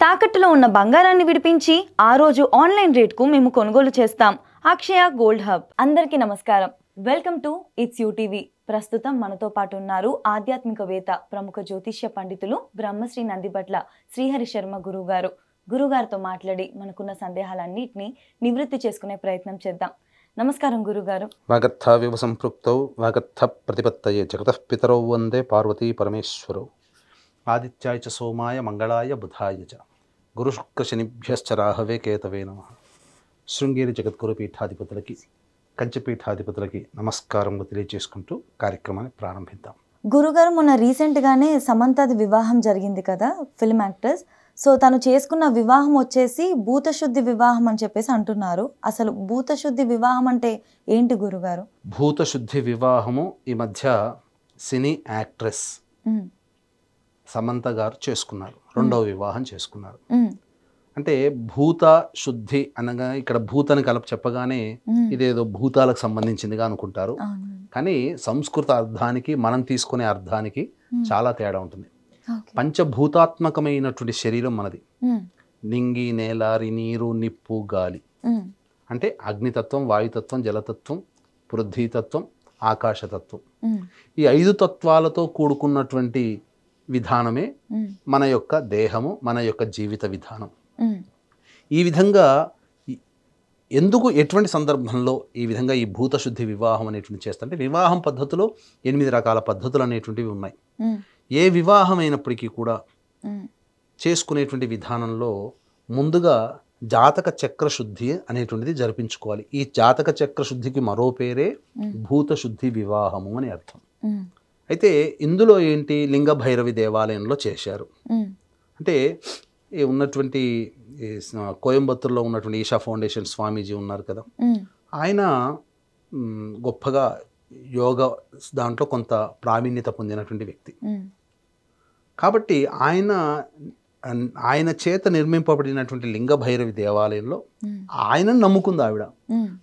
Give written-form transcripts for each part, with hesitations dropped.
తాకట్టులో ఉన్న బంగారాన్ని విడిపించి ఆ రోజు ఆన్లైన్ రేట్కు మేము కొనుగోలు చేస్తాం. అక్షయ గోల్డ్ హబ్. అందరికీ నమస్కారం. Welcome to it's you TV. ప్రస్తుతం మనతో పాటు ఉన్నారు ఆధ్యాత్మికవేత్త, ప్రముఖ జ్యోతిష్య పండితులు బ్రహ్మశ్రీ నందిబట్ల శ్రీహరి శర్మ గురుగారు. గురుగారితో మాట్లాడి మనకున్న సందేహాలన్నింటినీ నివృత్తి చేసుకునే ప్రయత్నం చేద్దాం. నమస్కారం గురుగారు. వాగర్థావివ సంపృక్తౌ వాగర్థ ప్రతిపత్తయే జగతః పితరౌ వందే పార్వతీ పరమేశ్వరౌ. ఆదిత్యాయ చ సోమాయ మంగళాయ బుధాయ చ గురుశుక్రశనిభ్యశ్చ రాహవే కేతవే నమః. శృంగేరి జగద్గురు పీఠాధిపతులకి, కంచిపీఠాధిపతులకి నమస్కారములు తెలియజేసుకుంటూ కార్యక్రమాన్ని ప్రారంభిద్దాం. గురుగారు, మొన్న రీసెంట్గానే సమంతది వివాహం జరిగింది కదా, ఫిల్మ్ యాక్టర్స్. సో తను చేసుకున్న వివాహం వచ్చేసి భూతశుద్ధి వివాహం అని చెప్పేసి అంటున్నారు. అసలు భూతశుద్ధి వివాహం అంటే ఏంటి గురుగారు? భూతశుద్ధి వివాహము ఈ మధ్య సినీ యాక్ట్రెస్ సమంత గారు చేసుకున్నారు. రెండవ వివాహం చేసుకున్నారు. అంటే భూత శుద్ధి అనగా ఇక్కడ భూతని కలప చెప్పగానే ఇదేదో భూతాలకు సంబంధించిందిగా అనుకుంటారు. కానీ సంస్కృత అర్థానికి మనం తీసుకునే అర్థానికి చాలా తేడా ఉంటుంది. పంచభూతాత్మకమైనటువంటి శరీరం మనది. నింగి, నేలారి, నీరు, నిప్పు, గాలి. అంటే అగ్నితత్వం, వాయుతత్వం, జలతత్వం, పృథ్వీతత్వం, ఆకాశతత్వం. ఈ 5 తత్వాలతో కూడుకున్నటువంటి విధానమే మన యొక్క దేహము, మన యొక్క జీవిత విధానం. ఈ విధంగా ఎందుకు, ఎటువంటి సందర్భంలో ఈ విధంగా ఈ భూతశుద్ధి వివాహం అనేటువంటి చేస్తుంటే, వివాహం పద్ధతిలో 8 రకాల పద్ధతులు అనేటువంటివి ఉన్నాయి. ఏ వివాహం అయినప్పటికీ కూడా చేసుకునేటువంటి విధానంలో ముందుగా జాతక చక్రశుద్ధి అనేటువంటిది జరిపించుకోవాలి. ఈ జాతక చక్రశుద్ధికి మరో పేరే భూతశుద్ధి వివాహము అని అర్థం. అయితే ఇందులో ఏంటి, లింగ భైరవి దేవాలయంలో చేశారు. అంటే ఉన్నటువంటి కోయంబత్తూరులో ఉన్నటువంటి ఈషా ఫౌండేషన్ స్వామీజీ ఉన్నారు కదా, ఆయన గొప్పగా యోగ దాంట్లో కొంత ప్రావీణ్యత పొందినటువంటి వ్యక్తి. కాబట్టి ఆయన చేత నిర్మింపబడినటువంటి లింగ భైరవి దేవాలయంలో ఆయనను నమ్ముకుంది ఆవిడ.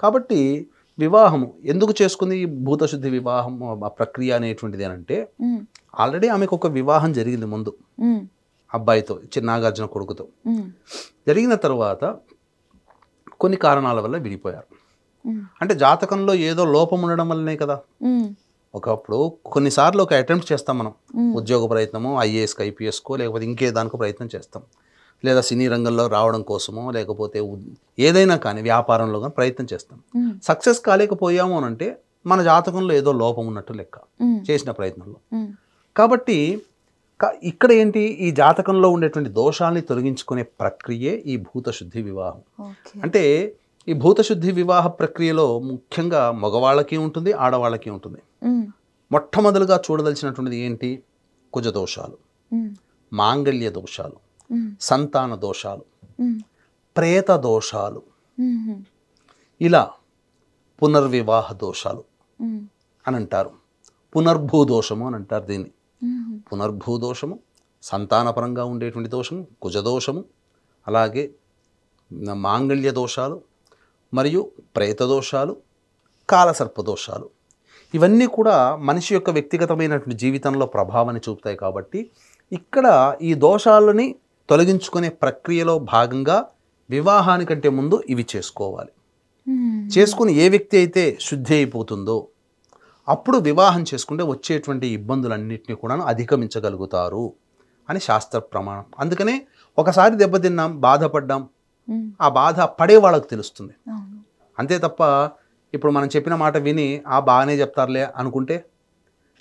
కాబట్టి వివాహము ఎందుకు చేసుకుంది, ఈ భూతశుద్ధి వివాహం ప్రక్రియ అనేటువంటిది అంటే, ఆల్రెడీ ఆమెకు ఒక వివాహం జరిగింది ముందు అబ్బాయితో, నాగార్జున కొడుకుతో. జరిగిన తర్వాత కొన్ని కారణాల వల్ల విడిపోయారు. అంటే జాతకంలో ఏదో లోపం ఉండడం వల్లనే కదా. ఒకప్పుడు కొన్నిసార్లు ఒక అటెంప్ట్ చేస్తాం మనం, ఉద్యోగ ప్రయత్నమో, ఐఏఎస్కి, ఐపీఎస్కో, లేకపోతే ఇంకే దానికో ప్రయత్నం చేస్తాం, లేదా సినీ రంగంలో రావడం కోసమో, లేకపోతే ఏదైనా కానీ వ్యాపారంలో కానీ ప్రయత్నం చేస్తాం. సక్సెస్ కాలేకపోయాము అని అంటే మన జాతకంలో ఏదో లోపం ఉన్నట్టు లెక్క చేసిన ప్రయత్నంలో. కాబట్టి ఇక్కడ ఏంటి, ఈ జాతకంలో ఉండేటువంటి దోషాలని తొలగించుకునే ప్రక్రియే ఈ భూతశుద్ధి వివాహం. అంటే ఈ భూతశుద్ధి వివాహ ప్రక్రియలో ముఖ్యంగా మగవాళ్ళకి ఉంటుంది, ఆడవాళ్ళకి ఉంటుంది. మొట్టమొదలుగా చూడదలిచినటువంటిది ఏంటి, కుజ దోషాలు, మాంగళ్య దోషాలు, సంతాన దోషాలు, ప్రేత దోషాలు, ఇలా పునర్వివాహ దోషాలు అని అంటారు. పునర్భూదోషము అని అంటారు దీన్ని. పునర్భూదోషము, సంతానపరంగా ఉండేటువంటి దోషము, కుజదోషము, అలాగే మాంగళ్య దోషాలు, మరియు ప్రేత దోషాలు, కాలసర్ప దోషాలు. ఇవన్నీ కూడా మనిషి యొక్క వ్యక్తిగతమైనటువంటి జీవితంలో ప్రభావాన్ని చూపుతాయి. కాబట్టి ఇక్కడ ఈ దోషాలని తొలగించుకునే ప్రక్రియలో భాగంగా వివాహానికంటే ముందు ఇవి చేసుకోవాలి. చేసుకుని ఏ వ్యక్తి అయితే శుద్ధి అయిపోతుందో అప్పుడు వివాహం చేసుకుంటే వచ్చేటువంటి ఇబ్బందులన్నింటినీ కూడా అధిగమించగలుగుతారు అని శాస్త్ర ప్రమాణం. అందుకనే ఒకసారి దెబ్బతిన్నాం, బాధపడ్డాం, ఆ బాధ పడే వాళ్ళకు తెలుస్తుంది. అంతే తప్ప ఇప్పుడు మనం చెప్పిన మాట విని బాగానే చెప్తారులే అనుకుంటే,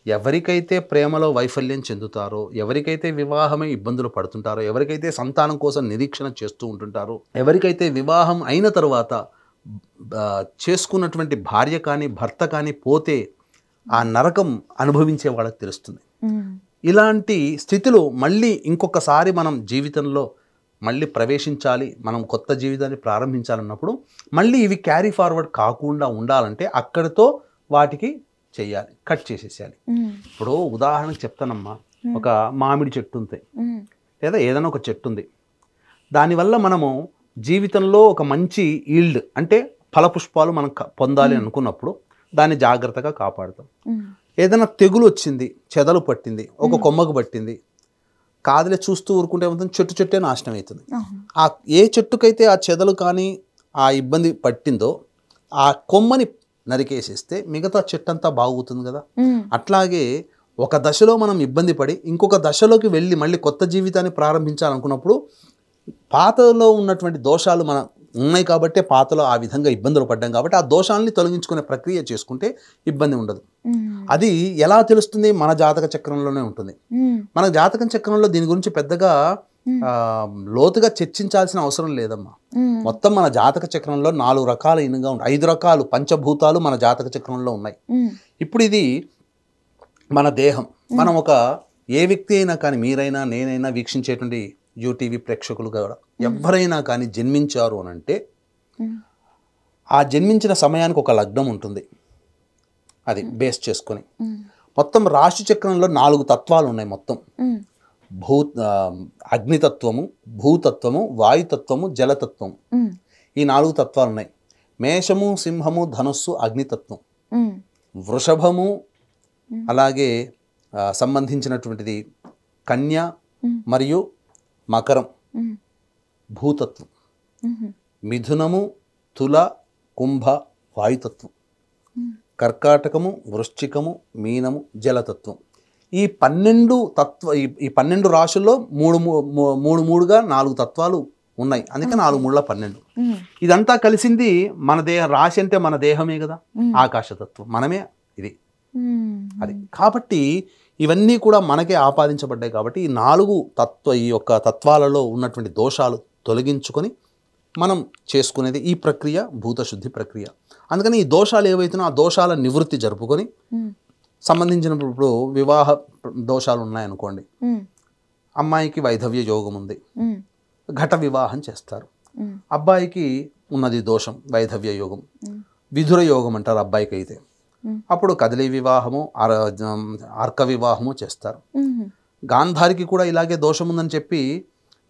ఎవరికైతే ప్రేమలో వైఫల్యం చెందుతారో, ఎవరికైతే వివాహమే ఇబ్బందులు పడుతుంటారో, ఎవరికైతే సంతానం కోసం నిరీక్షణ చేస్తూ ఉంటుంటారో, ఎవరికైతే వివాహం అయిన తర్వాత చేసుకున్నటువంటి భార్య కానీ భర్త కానీ పోతే ఆ నరకం అనుభవించే వాళ్ళకి తెలుస్తుంది. ఇలాంటి స్థితిలో మళ్ళీ ఇంకొకసారి మనం జీవితంలో మళ్ళీ ప్రవేశించాలి, మనం కొత్త జీవితాన్ని ప్రారంభించాలన్నప్పుడు మళ్ళీ ఇవి క్యారీ ఫార్వర్డ్ కాకుండా ఉండాలంటే అక్కడితో వాటికి చెయ్యాలి, కట్ చేసేసేయాలి. ఇప్పుడు ఉదాహరణకు చెప్తానమ్మా, ఒక మామిడి చెట్టు ఉంది, లేదా ఏదైనా ఒక చెట్టు ఉంది. దానివల్ల మనము జీవితంలో ఒక మంచి ఈల్డ్ అంటే ఫలపుష్పాలు మనం పొందాలి అనుకున్నప్పుడు దాన్ని జాగ్రత్తగా కాపాడుతాం. ఏదైనా తెగులు వచ్చింది, చెదలు పట్టింది, ఒక కొమ్మకు పట్టింది, కాదులే చూస్తూ ఊరుకుంటే ఏమవుతుంది, చెట్టే నాశనం అవుతుంది. ఆ ఏ చెట్టుకైతే ఆ చెదలు కానీ ఆ ఇబ్బంది పట్టిందో ఆ కొమ్మని నరికేసేస్తే మిగతా చెట్టు అంతా బాగుతుంది కదా. అట్లాగే ఒక దశలో మనం ఇబ్బంది పడి ఇంకొక దశలోకి వెళ్ళి మళ్ళీ కొత్త జీవితాన్ని ప్రారంభించాలనుకున్నప్పుడు పాతలో ఉన్నటువంటి దోషాలు మన ఉన్నాయి కాబట్టి పాతలో ఆ విధంగా ఇబ్బందులు పడ్డాం కాబట్టి ఆ దోషాలని తొలగించుకునే ప్రక్రియ చేసుకుంటే ఇబ్బంది ఉండదు. అది ఎలా తెలుస్తుంది? మన జాతక చక్రంలోనే ఉంటుంది. మన జాతక చక్రంలో దీని గురించి పెద్దగా లోతుగా చర్చించాల్సిన అవసరం లేదమ్మా. మొత్తం మన జాతక చక్రంలో 4 రకాల ఇనుగా ఉంటాయి, 5 రకాలు పంచభూతాలు మన జాతక చక్రంలో ఉన్నాయి. ఇప్పుడు ఇది మన దేహం. మనం ఒక ఏ వ్యక్తి అయినా కానీ, మీరైనా నేనైనా వీక్షించేటువంటి యూటీవీ ప్రేక్షకులు కూడా ఎవరైనా కానీ జన్మించారు అని అంటే ఆ జన్మించిన సమయానికి ఒక లగ్నం ఉంటుంది, అది బేస్ చేసుకొని మొత్తం రాశి చక్రంలో 4 తత్వాలు ఉన్నాయి. మొత్తం అగ్నితత్వము, భూతత్వము, వాయుతత్వము, జలతత్వము, ఈ 4 తత్వాలు ఉన్నాయి. మేషము, సింహము, ధనుస్సు అగ్నితత్వం, వృషభము అలాగే సంబంధించినటువంటిది కన్య మరియు మకరం భూతత్వం, మిథునము, తుల, కుంభ వాయుతత్వం, కర్కాటకము, వృశ్చికము, మీనము జలతత్వం. ఈ 12 ఈ 12 రాశుల్లో 3 4 తత్వాలు ఉన్నాయి. అందుకే 4 3 12. ఇదంతా కలిసింది మన రాశి అంటే మన దేహమే కదా, ఆకాశతత్వం మనమే ఇది. అది కాబట్టి ఇవన్నీ కూడా మనకే ఆపాదించబడ్డాయి. కాబట్టి ఈ 4 ఈ యొక్క తత్వాలలో ఉన్నటువంటి దోషాలు తొలగించుకొని మనం చేసుకునేది ఈ ప్రక్రియ భూతశుద్ధి ప్రక్రియ. అందుకని ఈ దోషాలు ఏవైతున్నా ఆ దోషాల నివృత్తి జరుపుకొని సంబంధించినప్పుడు వివాహ దోషాలు ఉన్నాయనుకోండి, అమ్మాయికి వైధవ్య యోగం ఉంది, ఘట వివాహం చేస్తారు. అబ్బాయికి ఉన్నది దోషం వైధవ్య యోగం, విధుర యోగం అంటారు అబ్బాయికి అయితే. అప్పుడు కదలి వివాహము, అర్క వివాహము చేస్తారు. గాంధారికి కూడా ఇలాగే దోషం ఉందని చెప్పి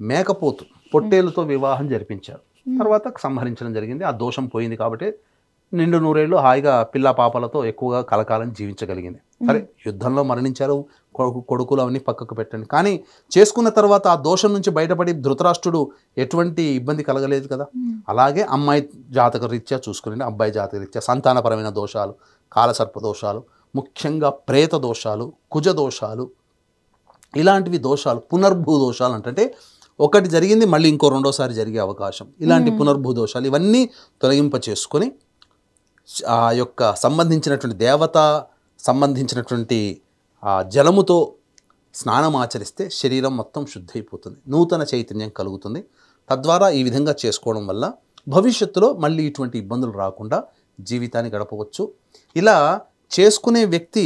మేకపోతు పొట్టేలుతో వివాహం జరిపించారు. తర్వాత సంహరించడం జరిగింది. ఆ దోషం పోయింది కాబట్టి నిండు 100 ఏళ్ళు హాయిగా పిల్ల పాపలతో ఎక్కువగా కలకాలం జీవించగలిగింది. సరే, యుద్ధంలో మరణించారు, కొడుకులు అవన్నీ పక్కకు పెట్టండి. కానీ చేసుకున్న తర్వాత ఆ దోషం నుంచి బయటపడి ధృతరాష్ట్రుడు ఎటువంటి ఇబ్బంది కలగలేదు కదా. అలాగే అమ్మాయి జాతక రీత్యా చూసుకుని అబ్బాయి జాతక రీత్యా సంతానపరమైన దోషాలు, కాలసర్ప దోషాలు, ముఖ్యంగా ప్రేత దోషాలు, కుజ దోషాలు, ఇలాంటివి దోషాలు, పునర్భూ దోషాలు అంటే ఒకటి జరిగింది మళ్ళీ ఇంకో రెండోసారి జరిగే అవకాశం, ఇలాంటి పునర్భూ దోషాలు ఇవన్నీ తొలగింప చేసుకొని ఆ యొక్క సంబంధించినటువంటి దేవత సంబంధించినటువంటి జలముతో స్నానం ఆచరిస్తే శరీరం మొత్తం శుద్ధి అయిపోతుంది, నూతన చైతన్యం కలుగుతుంది. తద్వారా ఈ విధంగా చేసుకోవడం వల్ల భవిష్యత్తులో మళ్ళీ ఇటువంటి ఇబ్బందులు రాకుండా జీవితాన్ని గడపవచ్చు. ఇలా చేసుకునే వ్యక్తి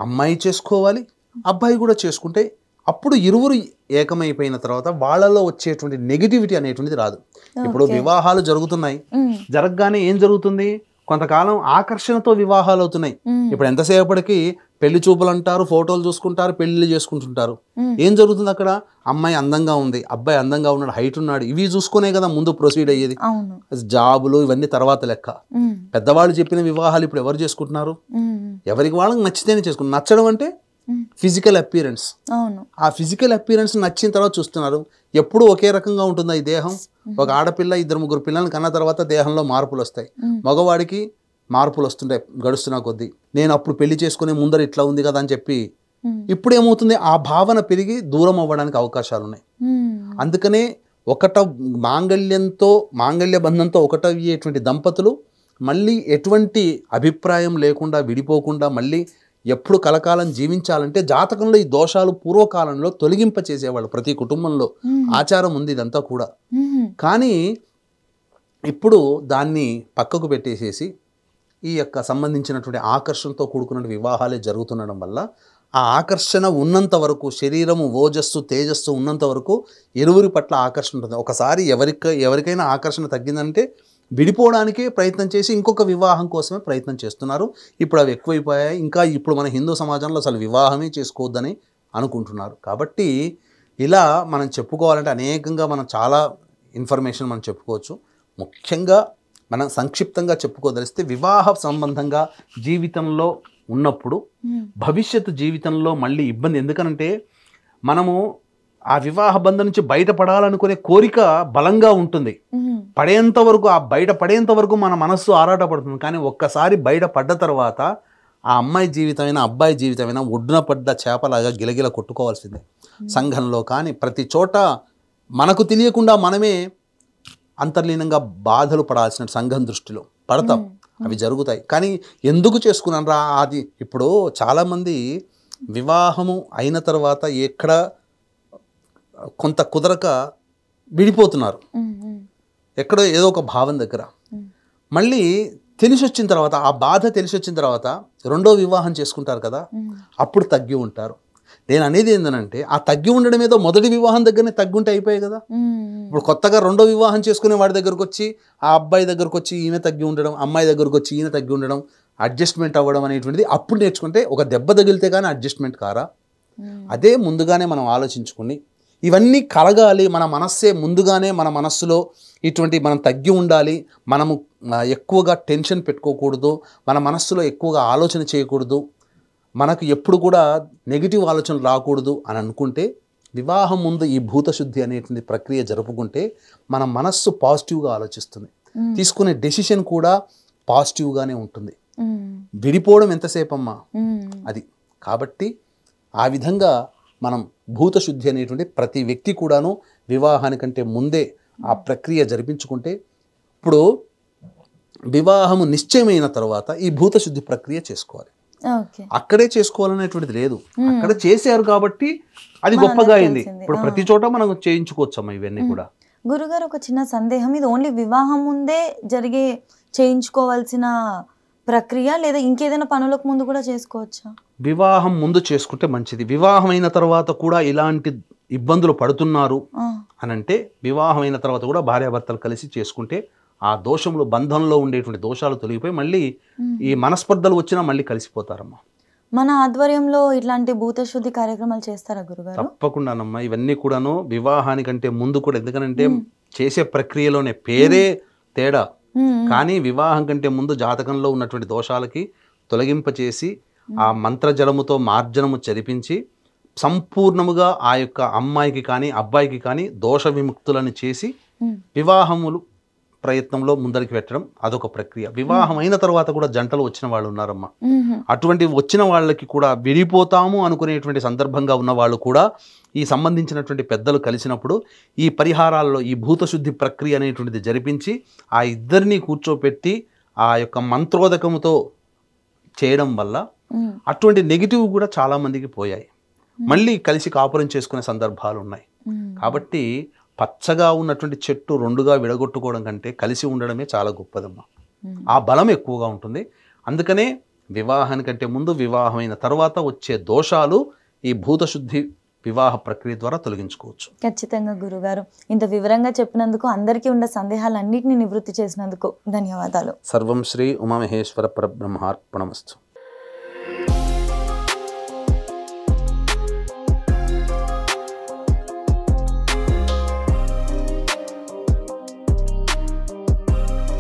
అమ్మాయి చేసుకోవాలి, అబ్బాయి కూడా చేసుకుంటే అప్పుడు ఇరువురు ఏకమైపోయిన తర్వాత వాళ్ళలో వచ్చేటువంటి నెగిటివిటీ అనేటువంటిది రాదు. ఇప్పుడు వివాహాలు జరుగుతున్నాయి, జరగగానే ఏం జరుగుతుంది, కొంతకాలం ఆకర్షణతో వివాహాలు అవుతున్నాయి. ఇప్పుడు ఎంతసేపటికి పెళ్లి చూపులు అంటారు, ఫోటోలు చూసుకుంటారు, పెళ్లి చేసుకుంటుంటారు. ఏం జరుగుతుంది అక్కడ? అమ్మాయి అందంగా ఉంది, అబ్బాయి అందంగా ఉన్నాడు, హైట్ ఉన్నాడు, ఇవి చూసుకునే కదా ముందు ప్రొసీడ్ అయ్యేది. జాబులు ఇవన్నీ తర్వాత లెక్క. పెద్దవాళ్ళు చెప్పిన వివాహాలు ఇప్పుడు ఎవరు చేసుకుంటున్నారు? ఎవరికి వాళ్ళకి నచ్చితేనే చేసుకుంటారు. నచ్చడం అంటే ఫిజికల్ అపియరెన్స్. ఆ ఫిజికల్ అపియరెన్స్ నచ్చిన తర్వాత చూస్తున్నారు. ఎప్పుడు ఒకే రకంగా ఉంటుందా ఈ దేహం? ఒక ఆడపిల్ల 2-3 పిల్లల్ని కన్న తర్వాత దేహంలో మార్పులు వస్తాయి. మగవాడికి మార్పులు వస్తుంటాయి గడుస్తున్న కొద్దీ. నేను అప్పుడు పెళ్లి చేసుకునే ముందర ఇట్లా ఉంది కదా అని చెప్పి ఇప్పుడు ఏమవుతుంది, ఆ భావన పెరిగి దూరం అవ్వడానికి అవకాశాలు ఉన్నాయి. అందుకనే మాంగళ్య బంధంతో ఒకటయ్యేటువంటి దంపతులు మళ్ళీ ఎటువంటి అభిప్రాయం లేకుండా విడిపోకుండా మళ్ళీ ఎప్పుడు కలకాలం జీవించాలంటే జాతకంలో ఈ దోషాలు పూర్వకాలంలో తొలగింప చేసేవాళ్ళు. ప్రతి కుటుంబంలో ఆచారం ఉంది ఇదంతా కూడా. కానీ ఇప్పుడు దాన్ని పక్కకు పెట్టేసేసి ఈ యొక్క సంబంధించినటువంటి ఆకర్షణతో కూడుకున్న వివాహాలే జరుగుతుండడం వల్ల ఆ ఆకర్షణ ఉన్నంత వరకు, శరీరము ఓజస్సు తేజస్సు ఉన్నంత వరకు ఇరువురి పట్ల ఆకర్షణ ఉంటుంది. ఒకసారి ఎవరికైనా ఆకర్షణ తగ్గిందంటే విడిపోవడానికే ప్రయత్నం చేసి ఇంకొక వివాహం కోసమే ప్రయత్నం చేస్తున్నారు. ఇప్పుడు అవి ఎక్కువైపోయాయి. ఇంకా ఇప్పుడు మన హిందూ సమాజంలో అసలు వివాహమే చేసుకోవద్దని అనుకుంటున్నారు. కాబట్టి ఇలా మనం చెప్పుకోవాలంటే అనేకంగా మనం చాలా ఇన్ఫర్మేషన్ మనం చెప్పుకోవచ్చు. ముఖ్యంగా మనం సంక్షిప్తంగా చెప్పుకోదలిస్తే వివాహ సంబంధంగా జీవితంలో ఉన్నప్పుడు భవిష్యత్తు జీవితంలో మళ్ళీ ఇబ్బంది. ఎందుకనంటే మనము ఆ వివాహ బంధం నుంచి బయటపడాలనుకునే కోరిక బలంగా ఉంటుంది. పడేంత వరకు, ఆ బయట పడేంత వరకు మన మనస్సు ఆరాటపడుతుంది. కానీ ఒక్కసారి బయట పడ్డ తర్వాత ఆ అమ్మాయి జీవితమైనా అబ్బాయి జీవితమైనా ఒడ్డున పడ్డ చేపలాగా గిలగిల కొట్టుకోవాల్సిందే. సంఘంలో కానీ ప్రతి చోట మనకు తెలియకుండా మనమే అంతర్లీనంగా బాధలు పడాల్సిన సంఘం దృష్టిలో పడతాం. అవి జరుగుతాయి. కానీ ఎందుకు చేసుకున్నాను రా అది. ఇప్పుడు చాలామంది వివాహము అయిన తర్వాత ఎక్కడ కొంత కుదరక విడిపోతున్నారు, ఎక్కడో ఏదో ఒక భావం దగ్గర. మళ్ళీ తెలిసి వచ్చిన తర్వాత, ఆ బాధ తెలిసి వచ్చిన తర్వాత రెండో వివాహం చేసుకుంటారు కదా, అప్పుడు తగ్గి ఉంటారు. నేను అనేది ఏంటంటే, ఆ తగ్గి ఉండడం ఏదో మొదటి వివాహం దగ్గరనే తగ్గి ఉంటే అయిపోయాయి కదా. ఇప్పుడు కొత్తగా రెండో వివాహం చేసుకునే వాడి దగ్గరకు వచ్చి, ఆ అబ్బాయి దగ్గరకు వచ్చి ఈమె తగ్గి ఉండడం, అమ్మాయి దగ్గరకు వచ్చి ఈయన తగ్గి ఉండడం, అడ్జస్ట్మెంట్ అవ్వడం అనేటువంటిది అప్పుడు నేర్చుకుంటే ఒక దెబ్బ తగిలితే కానీ అడ్జస్ట్మెంట్ కారా. అదే ముందుగానే మనం ఆలోచించుకుని ఇవన్నీ కలగాలి. మన మనస్సే ముందుగానే మన మనస్సులో ఇటువంటి మనం తగ్గి ఉండాలి, మనము ఎక్కువగా టెన్షన్ పెట్టుకోకూడదు, మన మనస్సులో ఎక్కువగా ఆలోచన చేయకూడదు, మనకు ఎప్పుడు కూడా నెగిటివ్ ఆలోచనలు రాకూడదు అని అనుకుంటే, వివాహం ముందు ఈ భూతశుద్ధి అనేటువంటి ప్రక్రియ జరుపుకుంటే మన మనస్సు పాజిటివ్గా ఆలోచిస్తుంది, తీసుకునే డెసిషన్ కూడా పాజిటివ్గానే ఉంటుంది. విడిపోవడం ఎంతసేపు అమ్మా అది. కాబట్టి ఆ విధంగా మనం భూతశుద్ధి అనేటువంటి ప్రతి వ్యక్తి కూడాను వివాహానికంటే ముందే ఆ ప్రక్రియ జరిపించుకుంటే, ఇప్పుడు వివాహము నిశ్చయమైన తర్వాత ఈ భూతశుద్ధి ప్రక్రియ చేసుకోవాలి. అక్కడే చేసుకోవాలనేటువంటిది లేదు, అక్కడ చేశారు కాబట్టి అది గొప్పగా అయింది. ఇప్పుడు ప్రతి చోట మనం చేయించుకోవచ్చమ్మా ఇవన్నీ కూడా. గురుగారు, ఒక చిన్న సందేహం, ఇది ఓన్లీ వివాహం ముందే జరిగే చేయించుకోవాల్సిన ప్రక్రియ, లేదా ఇంకేదైనా పనులకు ముందు కూడా చేసుకోవచ్చా? వివాహం ముందు చేసుకుంటే మంచిది. వివాహం అయిన తర్వాత కూడా ఇలాంటి ఇబ్బందులు పడుతున్నారు అనంటే, వివాహమైన తర్వాత కూడా భార్యాభర్తలు కలిసి చేసుకుంటే ఆ దోషములు, బంధంలో ఉండేటువంటి దోషాలు తొలగిపోయి మళ్ళీ ఈ మనస్పర్ధలు వచ్చినా మళ్ళీ కలిసిపోతారమ్మా. మన ఆధ్వర్యంలో ఇట్లాంటి భూతశుద్ధి కార్యక్రమాలు చేస్తారా గురుగారు? తప్పకుండానమ్మా. ఇవన్నీ కూడాను వివాహానికంటే ముందు కూడా, ఎందుకంటే చేసే ప్రక్రియలోనే పేరే తేడా, కానీ వివాహం కంటే ముందు జాతకంలో ఉన్నటువంటి దోషాలకి తొలగింపచేసి ఆ మంత్రజలముతో మార్జనము చరిపించి సంపూర్ణముగా ఆ యొక్క అమ్మాయికి కానీ అబ్బాయికి కానీ దోష విముక్తులను చేసి వివాహములు ప్రయత్నంలో ముందరికి పెట్టడం అదొక ప్రక్రియ. వివాహం అయిన తర్వాత కూడా జంటలు వచ్చిన వాళ్ళు ఉన్నారమ్మా. అటువంటి వచ్చిన వాళ్ళకి కూడా విడిపోతాము అనుకునేటువంటి సందర్భంగా ఉన్న వాళ్ళు కూడా ఈ సంబంధించినటువంటి పెద్దలు కలిసినప్పుడు ఈ పరిహారాల్లో ఈ భూతశుద్ధి ప్రక్రియ అనేటువంటిది జరిపించి ఆ ఇద్దరిని కూర్చోపెట్టి ఆ యొక్క మంత్రోదకముతో చేయడం వల్ల అటువంటి నెగిటివ్ కూడా చాలా మందికి పోయాయి. మళ్ళీ కలిసి కాపురం చేసుకునే సందర్భాలు ఉన్నాయి. కాబట్టి పచ్చగా ఉన్నటువంటి చెట్టు రెండుగా విడగొట్టుకోవడం కంటే కలిసి ఉండడమే చాలా గొప్పదమ్మా. ఆ బలం ఎక్కువగా ఉంటుంది. అందుకనే వివాహానికంటే ముందు, వివాహమైన తర్వాత వచ్చే దోషాలు ఈ భూతశుద్ధి వివాహ ప్రక్రియ ద్వారా తొలగించుకోవచ్చు. ఖచ్చితంగా గురుగారు, ఇంత వివరంగా చెప్పినందుకు, అందరికీ ఉన్న సందేహాలన్నింటినీ నివృత్తి చేసినందుకు ధన్యవాదాలు. సర్వం శ్రీ ఉమామహేశ్వర పరబ్రహ్మార్పణమస్తు.